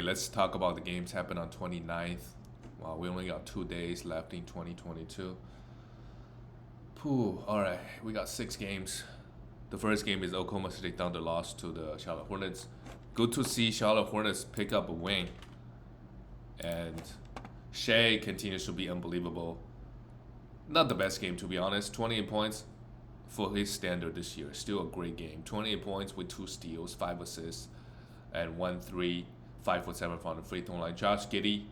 Let's talk about the games happened on 29th. Wow, we only got 2 days left in 2022. All right, we got 6 games. The first game is Oklahoma City Thunder lost to the Charlotte Hornets. Good to see Charlotte Hornets pick up a win. And Shea continues to be unbelievable. Not the best game, to be honest. 28 points for his standard this year. Still a great game. 28 points with 2 steals, 5 assists, and 1 3, 5 for 7 from the free throw line. Josh Giddey,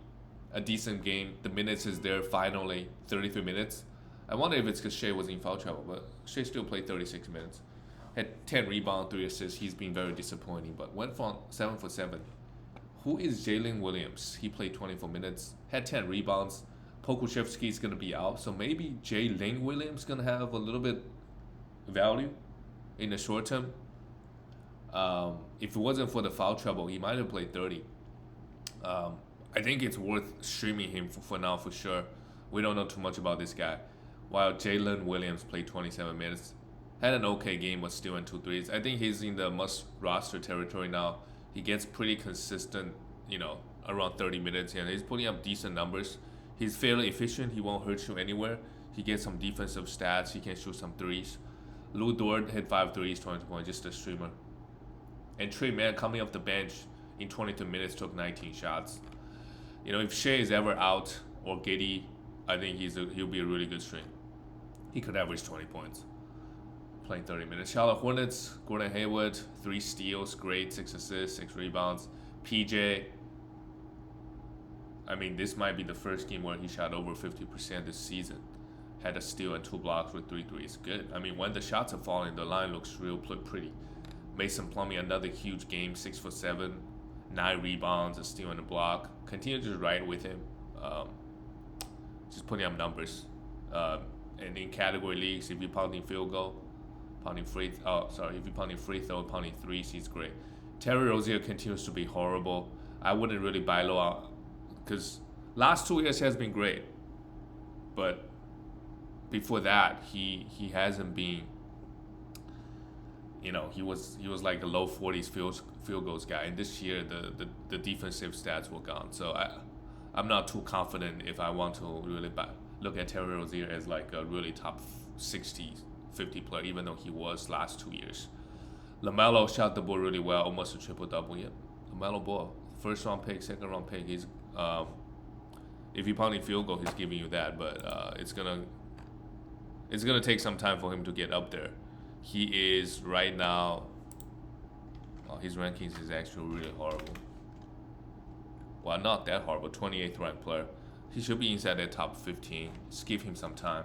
a decent game. The minutes is there finally, 33 minutes. I wonder if it's because Shea was in foul trouble, but Shea still played 36 minutes. Had 10 rebounds, 3 assists. He's been very disappointing, but went from 7 for 7. Who is Jalen Williams? He played 24 minutes, had 10 rebounds. Pokuševski is going to be out, so maybe Jalen Williams going to have a little bit value in the short term. If it wasn't for the foul trouble, he might have played 30. I think it's worth streaming him for now for sure. We don't know too much about this guy. While Jalen Williams played 27 minutes, had an okay game, but still in 2 threes. I think he's in the must roster territory now. He gets pretty consistent, around 30 minutes, and he's putting up decent numbers. He's fairly efficient. He won't hurt you anywhere. He gets some defensive stats. He can shoot some threes. Lou Dort hit 5 threes, 22 points, just a streamer. And Trey Mann coming off the bench in 22 minutes took 19 shots. If Shea is ever out or Giddey, I think he'll be a really good stream. He could average 20 points playing 30 minutes. Charlotte Hornets, Gordon Hayward, 3 steals, great, 6 assists, 6 rebounds. PJ, this might be the first game where he shot over 50% this season. Had a steal and 2 blocks with 3 threes. Good. When the shots are falling, the line looks real pretty. Mason Plumlee, another huge game, 6 for 7, 9 rebounds, a steal and a block. Continue to ride with him. Just putting up numbers. And in category leagues, if you're pounding field goal, if you're pounding free throw, pounding threes, he's great. Terry Rozier continues to be horrible. I wouldn't really buy low out because last 2 years he has been great, but before that he hasn't been. He was like the low 40s field goals guy, and this year the defensive stats were gone. So I'm not too confident if I want to really look at Terry Rozier as like a really top 60, 50 player, even though he was last 2 years. LaMelo shot the ball really well, almost a triple-double. Yep, LaMelo Ball, first round pick, second round pick. He's if you're pounding field goal, he's giving you that, but it's gonna take some time for him to get up there. He is right now. His rankings is actually really horrible. Well, not that horrible. 28th ranked player. He should be inside that top 15. Just give him some time.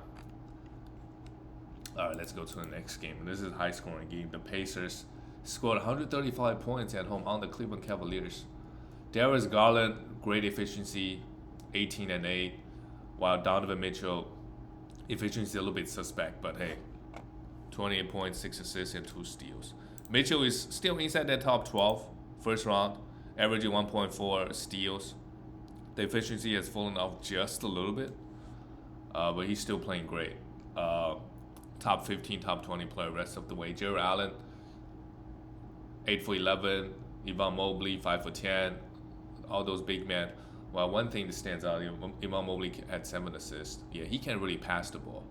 All right, let's go to the next game. This is a high-scoring game. The Pacers scored 135 points at home on the Cleveland Cavaliers. Darius Garland, great efficiency, 18 and 8, while Donovan Mitchell, efficiency a little bit suspect, but hey, 28 points, 6 assists, and 2 steals. Mitchell is still inside that top 12, first round, averaging 1.4 steals. The efficiency has fallen off just a little bit, but he's still playing great. Top 15, top 20 player rest of the way. Jared Allen, 8 for 11. Evan Mobley, 5 for 10. All those big men. Well, one thing that stands out, Evan Mobley had 7 assists. Yeah, he can really pass the ball.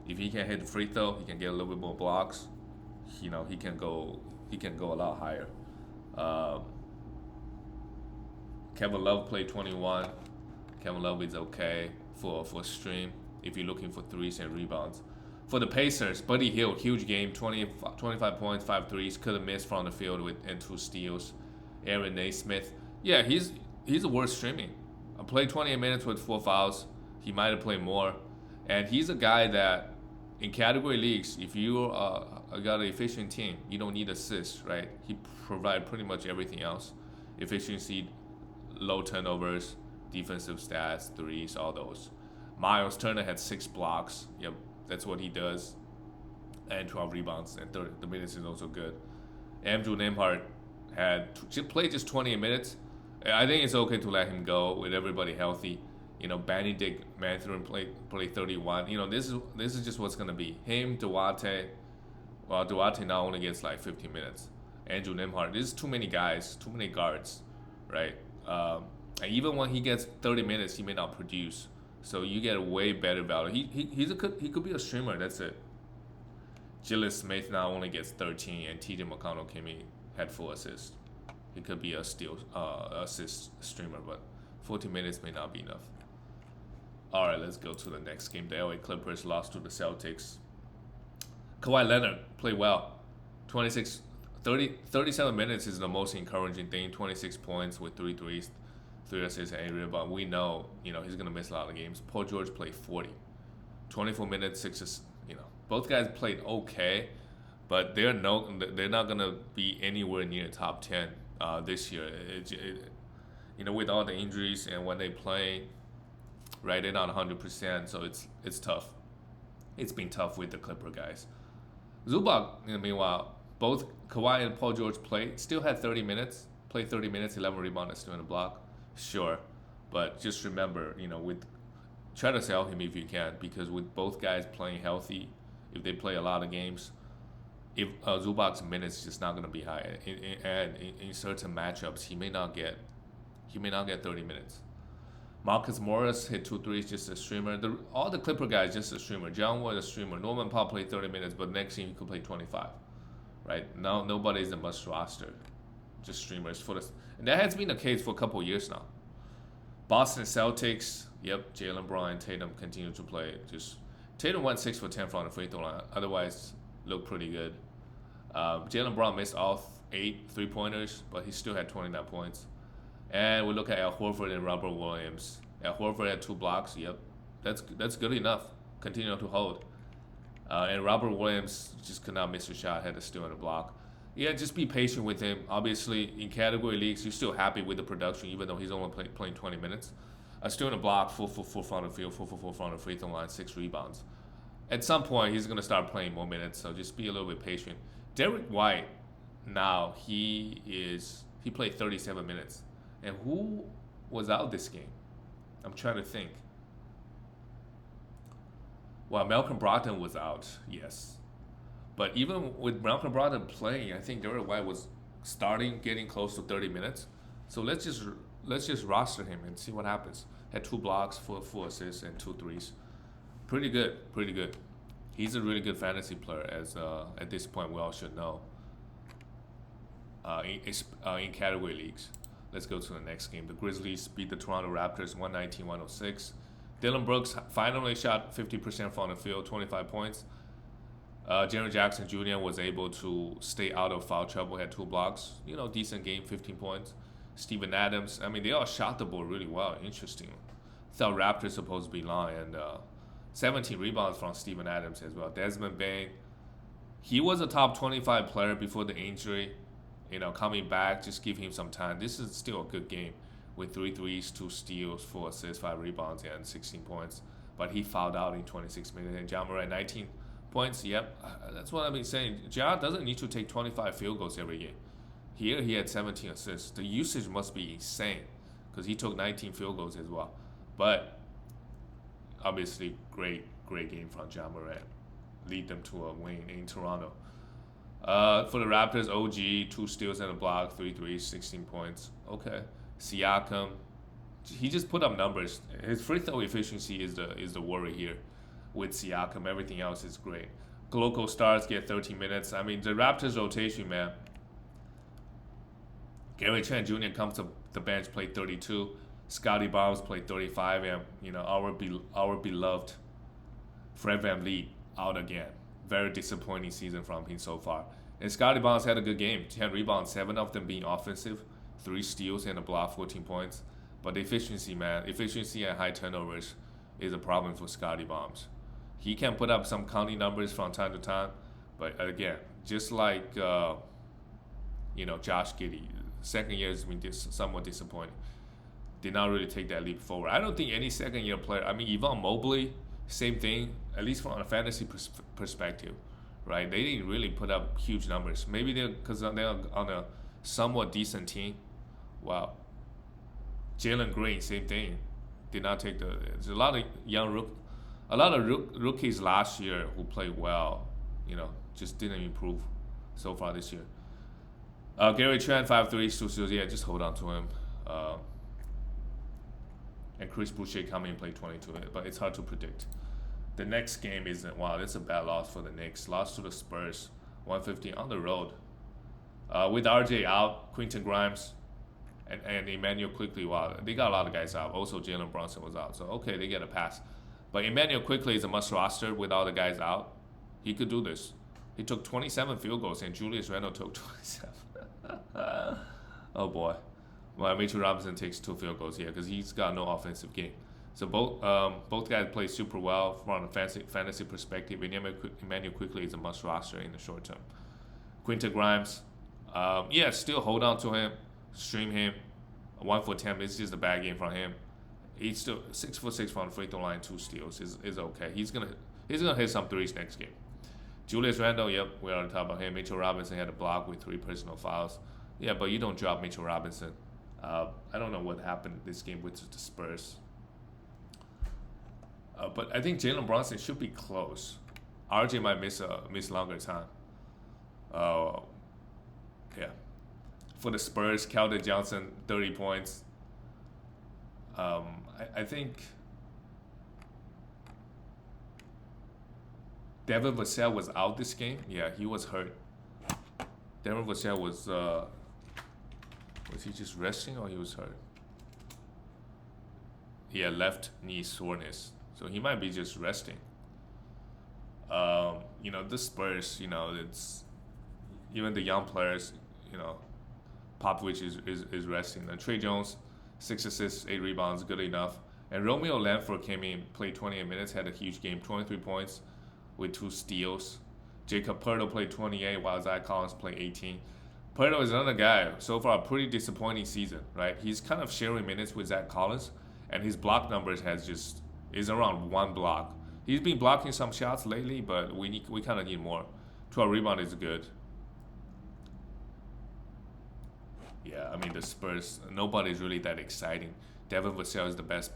If he can hit the free throw, he can get a little bit more blocks. He can go a lot higher. Kevin Love played 21. Kevin Love is okay for stream if you're looking for threes and rebounds. For the Pacers, Buddy Hield, huge game, 25 points, 5 threes, could have missed from the field and 2 steals. Aaron Naismith, yeah, he's worth streaming. I played 28 minutes with 4 fouls. He might have played more. And he's a guy that, in category leagues, if you got an efficient team, you don't need assists, right? He provides pretty much everything else. Efficiency, low turnovers, defensive stats, threes, all those. Miles Turner had 6 blocks. Yep, that's what he does. And 12 rebounds, and the minutes is also good. Andrew Nembhard played just 28 minutes. I think it's okay to let him go with everybody healthy. Benedict Mathurin played 31. This is just what's gonna be. Him, Duarte. Well, Duarte now only gets like 15 minutes. Andrew Nembhard. There's too many guys, too many guards, right? And even when he gets 30 minutes, he may not produce. So you get a way better value. He could be a streamer. That's it. Jalen Smith now only gets 13, and T.J. McConnell came in, had 4 assists. He could be a steal assist streamer, but 40 minutes may not be enough. All right, let's go to the next game. The LA Clippers lost to the Celtics. Kawhi Leonard played well. 37 minutes is the most encouraging thing. 26 points with 3 threes, 3 assists, and 8 rebounds. We know, he's going to miss a lot of games. Paul George played 40. 24 minutes, 6 assists. Both guys played okay, but they're not going to be anywhere near top 10 this year. With all the injuries and when they play, right, they're not 100%, so it's tough. It's been tough with the Clipper guys. Zubac, meanwhile, both Kawhi and Paul George still had 30 minutes, 11 rebounds, and still in the block. Sure, but just remember, try to sell him if you can, because with both guys playing healthy, if they play a lot of games, if Zubac's minutes just not going to be high, and in certain matchups, he may not get 30 minutes. Marcus Morris hit 2 threes, just a streamer. All the Clipper guys just a streamer. John Wall a streamer. Norman Powell played 30 minutes, but next game he could play 25. Right now, nobody's a must roster, just streamers and that has been the case for a couple of years now. Boston Celtics, yep, Jaylen Brown and Tatum continue to play. Tatum went 6 for 10 from the free throw line. Otherwise, looked pretty good. Jaylen Brown missed all 8 3-pointers, but he still had 29 points. And we look at Al Horford and Robert Williams. Al Horford had 2 blocks. Yep, that's good enough. Continue to hold. And Robert Williams just could not miss a shot. Had to steal on the block. Yeah, just be patient with him. Obviously, in category leagues, you're still happy with the production, even though he's only playing 20 minutes. Still in the block, 4 front of the field, 4 front of the free throw line, 6 rebounds. At some point, he's going to start playing more minutes, so just be a little bit patient. Derek White, now, he played 37 minutes. And who was out this game? I'm trying to think. Well, Malcolm Brogdon was out, yes. But even with Malcolm Brogdon playing, I think Derek White was getting close to 30 minutes. So let's just roster him and see what happens. Had 2 blocks, 4 assists, and 2 threes. Pretty good. He's a really good fantasy player, as at this point we all should know. In category leagues. Let's go to the next game. The Grizzlies beat the Toronto Raptors 119-106. Dylan Brooks finally shot 50% from the field, 25 points. Jaren Jackson Jr. was able to stay out of foul trouble, had 2 blocks. Decent game, 15 points. Steven Adams, they all shot the ball really well. Interesting. Thought Raptors supposed to be long, and 17 rebounds from Steven Adams as well. Desmond Bain, he was a top 25 player before the injury. Coming back, just give him some time. This is still a good game with 3 threes, 2 steals, 4 assists, 5 rebounds, and 16 points. But he fouled out in 26 minutes. And Ja Morant, 19 points. Yep, that's what I've been saying. Ja doesn't need to take 25 field goals every game. Here he had 17 assists. The usage must be insane because he took 19 field goals as well. But obviously, great game from Ja Morant. Lead them to a win in Toronto. For the Raptors, OG, 2 steals and a block, 3 threes, 16 points. Okay. Siakam, he just put up numbers. His free throw efficiency is the worry here. With Siakam, everything else is great. Local stars get 13 minutes. The Raptors rotation, man. Gary Trent Jr. comes to the bench, played 32. Scotty Barnes played 35, and our beloved Fred VanVleet out again. Very disappointing season from him so far. And Scotty Barnes had a good game. 10 rebounds, 7 of them being offensive, 3 steals and a block, 14 points. But the efficiency and high turnovers is a problem for Scotty Barnes. He can put up some counting numbers from time to time, but again, just like Josh Giddey, second year has been somewhat disappointing. Did not really take that leap forward. I don't think any second year player. Yvonne Mobley, same thing. At least from a fantasy perspective, right? They didn't really put up huge numbers. Maybe because they're on a somewhat decent team. Wow. Jalen Green, same thing. Did not take there's a lot of rookies last year who played well, just didn't improve so far this year. Gary Trent, 5 threes, 2 steals. Yeah, just hold on to him. and Chris Boucher coming and play 22, but it's hard to predict. The next game isn't, wow, that's a bad loss for the Knicks. Lost to the Spurs, 150 on the road. With RJ out, Quentin Grimes, and Emmanuel Quickly, wow, they got a lot of guys out. Also, Jalen Brunson was out, so okay, they get a pass. But Emmanuel Quickly is a must roster with all the guys out. He could do this. He took 27 field goals, and Julius Randle took 27. Oh boy. Well, Mitchell Robinson takes 2 field goals here because he's got no offensive game. So both guys play super well from a fantasy perspective. Emmanuel Quickly is a must roster in the short term. Quentin Grimes, still hold on to him, stream him. 1 for 10. It's just a bad game from him. He's still 6 from the free throw line, 2 steals is okay. He's gonna hit some threes next game. Julius Randle, yep, we already talked about him. Mitchell Robinson had a block with 3 personal fouls. Yeah, but you don't drop Mitchell Robinson. I don't know what happened this game with the Spurs. But I think Jalen Brunson should be close. RJ might miss longer time. Yeah. For the Spurs, Keldon Johnson, 30 points. I think Devin Vassell was out this game. Yeah, he was hurt. Devin Vassell was he just resting or he was hurt? Yeah, left knee soreness. So he might be just resting. The Spurs, it's even the young players, Popovich is resting. And Trey Jones, 6 assists, 8 rebounds, good enough. And Romeo Langford came in, played 28 minutes, had a huge game, 23 points with 2 steals. Jacob Poeltl played 28 while Zach Collins played 18. Poeltl is another guy, so far a pretty disappointing season, right? He's kind of sharing minutes with Zach Collins, and his block numbers is around 1 block. He's been blocking some shots lately, but we kind of need more. 12 rebound is good. Yeah, I mean the Spurs, nobody's really that exciting. Devin Vassell is the best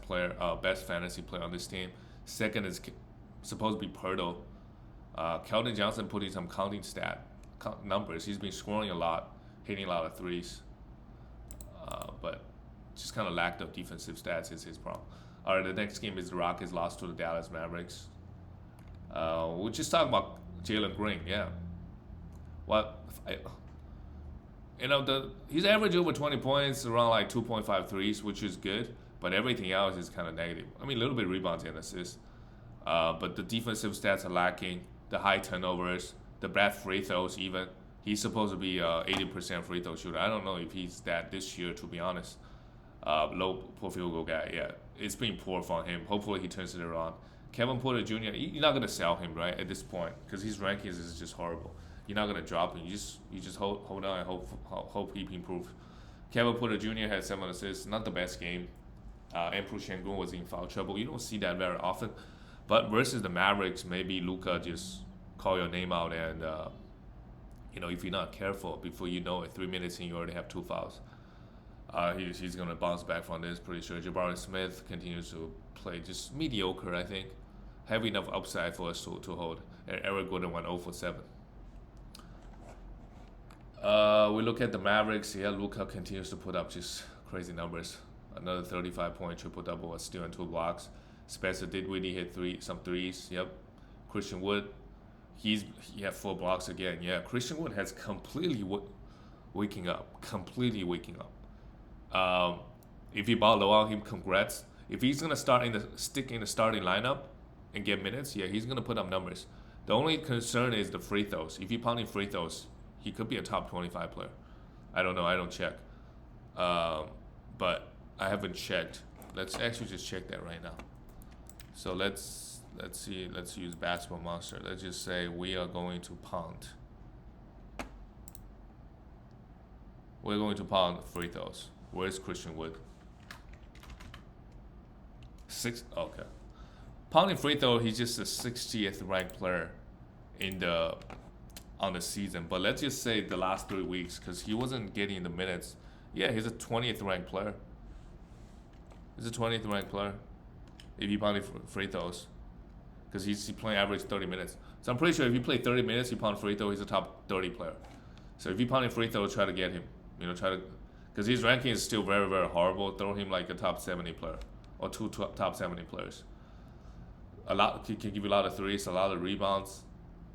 fantasy player on this team. Second is supposed to be Poeltl. Keldon Johnson put in some numbers. He's been scoring a lot, hitting a lot of threes, but just kind of lack of defensive stats is his problem. All right, the next game is the Rockets lost to the Dallas Mavericks. We'll just talk about Jalen Green. Yeah, he's averaged over 20 points, around like 2.5 threes, which is good, but everything else is kind of negative. I mean, a little bit rebounds and assists, but the defensive stats are lacking. The high turnovers, the bad free throws even. He's supposed to be 80% free throw shooter. I don't know if he's that this year, to be honest. Low field goal guy, yeah. It's been poor for him. Hopefully he turns it around. Kevin Porter Jr., you're not going to sell him, right, at this point, because his rankings is just horrible. You're not going to drop him. You just hold on and hope he improves. Kevin Porter Jr. had 7 assists. Not the best game. Emperor Şengün was in foul trouble. You don't see that very often. But versus the Mavericks, maybe Luka just call your name out and, if you're not careful, before you know it, 3 minutes in, you already have 2 fouls. He's going to bounce back from this, pretty sure. Jabari Smith continues to play just mediocre, I think. Have enough upside for us to hold. And Eric Gordon went 0 for 7. We look at the Mavericks. Yeah, Luka continues to put up just crazy numbers. Another 35-point triple-double, a steal and 2 blocks. Spencer Dinwiddie hit some threes. Yep. Christian Wood, he had 4 blocks again. Yeah, Christian Wood has completely waking up. Completely waking up. If you bought low on him, congrats. If he's gonna stick in the starting lineup and get minutes, yeah, he's gonna put up numbers. The only concern is the free throws. If you're pounding free throws, he could be a top 25 player. I don't know. I don't check. But I haven't checked. Let's actually just check that right now. So let's see. Let's use Basketball Monster. Let's just say we are going to pound. We're going to pound free throws. Where's Christian Wood? 6. Okay. Pounding free throw. He's just a 60th ranked player on the season. But let's just say the last 3 weeks, because he wasn't getting the minutes. Yeah, he's a 20th ranked player. He's a 20th ranked player. If you pound free throws, because he's playing average 30 minutes. So I'm pretty sure if you play 30 minutes, you pound free throw, he's a top 30 player. So if you pound free throw, try to get him. Because his ranking is still very, very horrible. Throw him like a top 70 player or two top 70 players. A lot can give you a lot of threes, a lot of rebounds,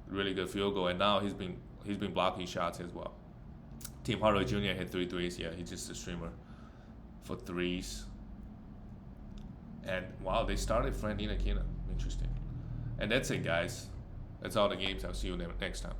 really good field goal, and now he's been blocking shots as well. Tim Hardaway Jr. hit 3 threes. Yeah, he's just a streamer for threes. And wow, they started Fred Ntilikina. Interesting. And that's it, guys. That's all the games. I'll see you next time.